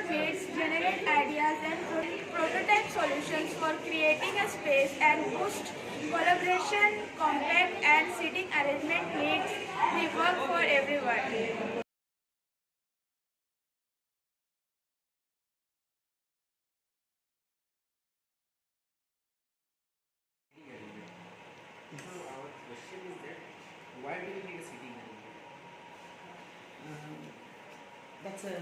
meets, generate ideas and prototype solutions for creating a space and boost collaboration. Compact and seating arrangement makes the work for everyone. So our question is that why do we need a seating arrangement? That's a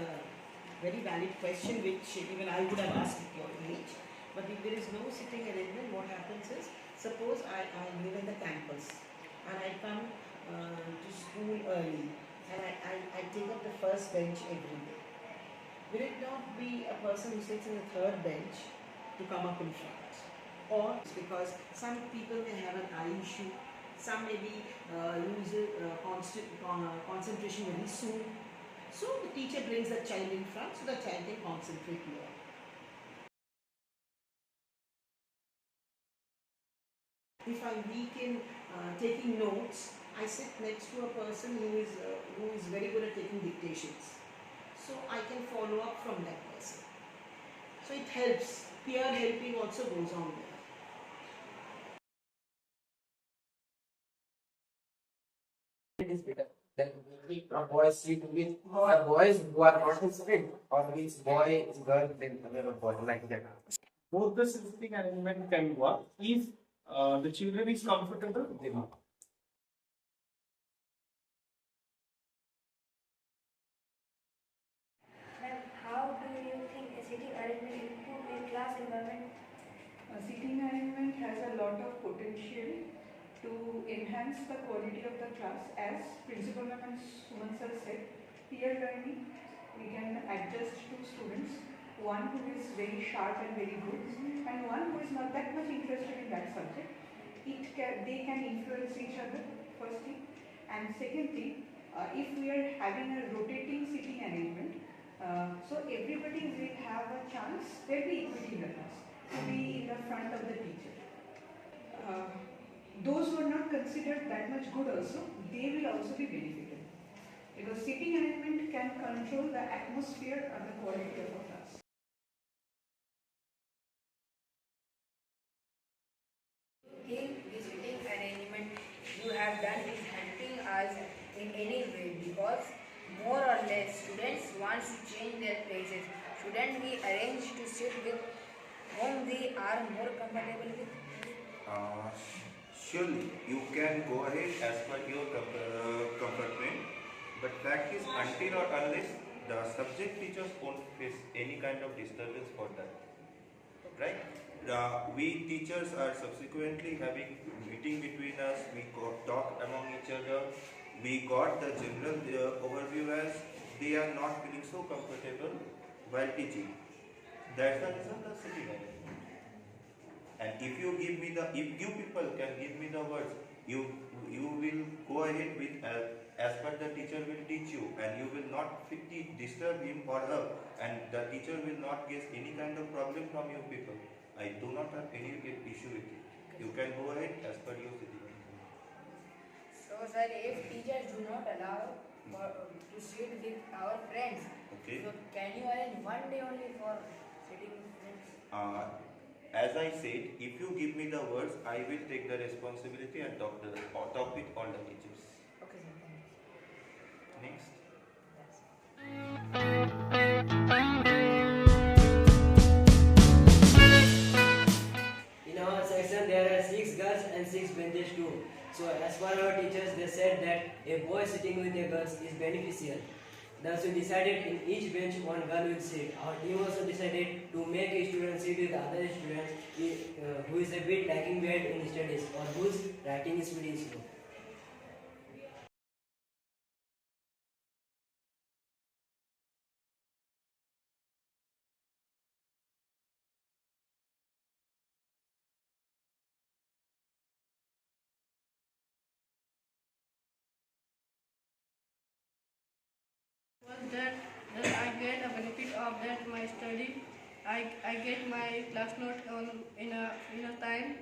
very valid question which even I would have asked at your age. But if there is no sitting arrangement, what happens is, suppose I live in the campus and I come to school early and I take up the first bench every day. Will it not be a person who sits in the third bench to come up in front? Or because some people may have an eye issue, some may be lose concentration very soon. So the teacher brings the child in front so the child can concentrate more. If I'm weak in taking notes, I sit next to a person who is very good at taking dictations. So I can follow up from that person. So it helps. Peer helping also goes on there. It is better than a boy sit with a boys who are not his friend or with boy girl then another boy like that. Both the seating arrangement can work if the children is comfortable with them. Ma'am, how do you think a seating arrangement improve a class environment? A seating arrangement has a lot of potential to enhance the quality of the class. As Principal Ma'am and Suman sir said, peer learning, we can adjust to students, one who is very sharp and very good and one who is not that much interested in that subject. They can influence each other, first thing. And second thing, if we are having a rotating seating arrangement, so everybody will have a chance, there will be equity in the class, to be in the front of the teacher. Those who are not considered that much good also, they will also be benefited. Because seating arrangement can control the atmosphere and the quality of a class. Think the seating arrangement you have done is helping us in any way because more or less students want to change their places. Shouldn't we arrange to sit with whom they are more comfortable with? Surely, you can go ahead as per your comfortment, but fact is until or unless the subject teachers won't face any kind of disturbance for that, right? We teachers are subsequently having meeting between us, we talk among each other, we got the general overview as they are not feeling so comfortable while teaching. That's the reason the sitting arrangement. And if you people can give me the words, you will go ahead with as per the teacher will teach you, and you will not disturb him or her, and the teacher will not get any kind of problem from you people. I do not have any issue with it. You can go ahead as per your situation. So sir, if teachers do not allow to sit with our friends, Okay. so can you arrange one day only for sitting with friends? As I said, if you give me the words, I will take the responsibility and talk with all the teachers. Okay sir, thank you. Next. In our section there are 6 girls and 6 benches too. So as per our teachers, they said that a boy sitting with a girl is beneficial. Thus we decided in each bench one girl will sit. Our team also decided to make a student sit with other students who is a bit lagging behind in studies or whose writing speed is slow. Was that I get a benefit of that my study. I get my class note in a time.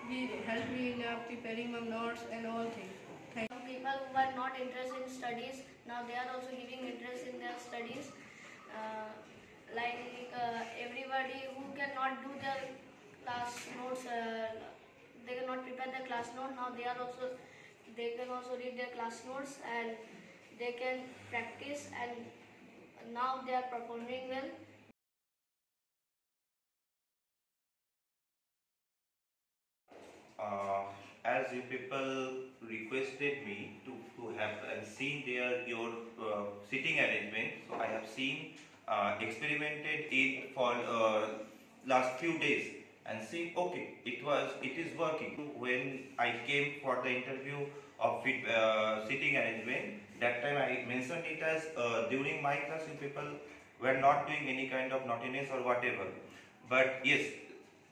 He helped me in preparing my notes and all things. Some people who were not interested in studies, now they are also giving interest in their studies. Like cannot do their class notes. They cannot prepare their class notes. Now they can also read their class notes and they can practice, and now they are performing well. As you people requested me to have and seen your sitting arrangement, so I have seen experimented it for last few days and see, okay, it is working. When I came for the interview of sitting arrangement, that time I mentioned it as during my class you people were not doing any kind of naughtiness or whatever, but yes,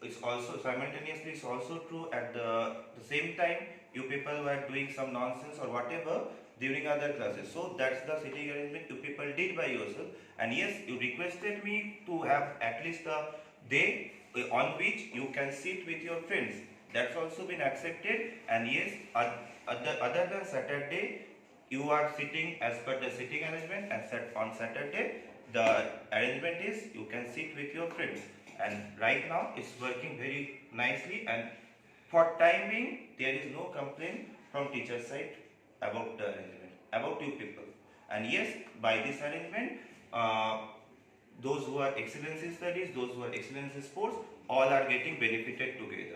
it's also simultaneously it's also true at the same time you people were doing some nonsense or whatever during other classes. So that's the sitting arrangement you people did by yourself, and yes, you requested me to have at least a day on which you can sit with your friends. That's also been accepted, and yes, other than Saturday you are sitting as per the sitting arrangement, and on Saturday the arrangement is you can sit with your friends, and right now it's working very nicely, and for time being there is no complaint from teacher side about the arrangement, about you people. And yes, by this arrangement those who are excellence in studies, those who are excellence in sports, all are getting benefited together.